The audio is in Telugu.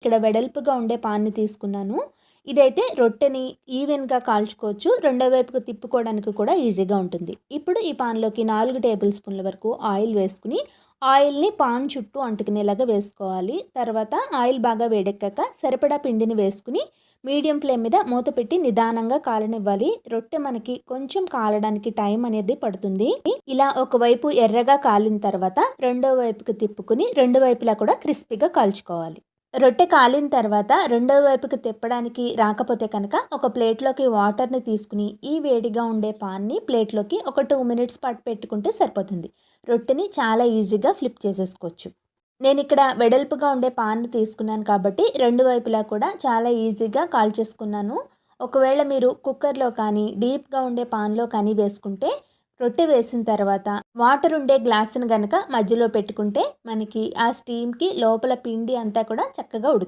ఇక్కడ వెడల్పుగా ఉండే పాన్ని తీసుకున్నాను. ఇదైతే రొట్టెని ఈవెన్‌గా కాల్చుకోవచ్చు. రెండో వైపుకు తిప్పుకోవడానికి కూడా ఈజీగా ఉంటుంది. ఇప్పుడు ఈ పాన్‌లోకి 4 టేబుల్ స్పూన్ల వరకు ఆయిల్ వేసుకుని, ఆయిల్‌ని పాన్ చుట్టూ అంటుకునేలాగా వేసుకోవాలి. తర్వాత ఆయిల్ బాగా వేడెక్కాక సరిపడా పిండిని వేసుకుని మీడియం ఫ్లేమ్ మీద మూత పెట్టి నిదానంగా కాలనివ్వాలి. రొట్టె మనకి కొంచెం కాలడానికి టైం అనేది పడుతుంది. ఇలా ఒకవైపు ఎర్రగా కాలిన తర్వాత రెండో వైపుకి తిప్పుకుని రెండు వైపులా కూడా క్రిస్పీగా కాల్చుకోవాలి. రొట్టె కాలిన తర్వాత రెండో వైపుకి తిప్పడానికి రాకపోతే కనుక ఒక ప్లేట్లోకి వాటర్ని తీసుకుని ఈ వేడిగా ఉండే పాన్ని ప్లేట్లోకి ఒక 2 మినిట్స్ పాటు పెట్టుకుంటే సరిపోతుంది. రొట్టెని చాలా ఈజీగా ఫ్లిప్ చేసేసుకోవచ్చు. నేను ఇక్కడ వెడల్పుగా ఉండే పాన్ని తీసుకున్నాను కాబట్టి రెండు వైపులా కూడా చాలా ఈజీగా కాల్చేసుకున్నాను. ఒకవేళ మీరు కుక్కర్లో కానీ డీప్గా ఉండే పాన్లో కానీ వేసుకుంటే రొట్టె వేసిన తర్వాత వాటర్ ఉండే గ్లాసును గనక మధ్యలో పెట్టుకుంటే మనకి ఆ స్టీమ్‌కి లోపల పిండి అంతా కూడా చక్కగా ఉడుకుతుంది.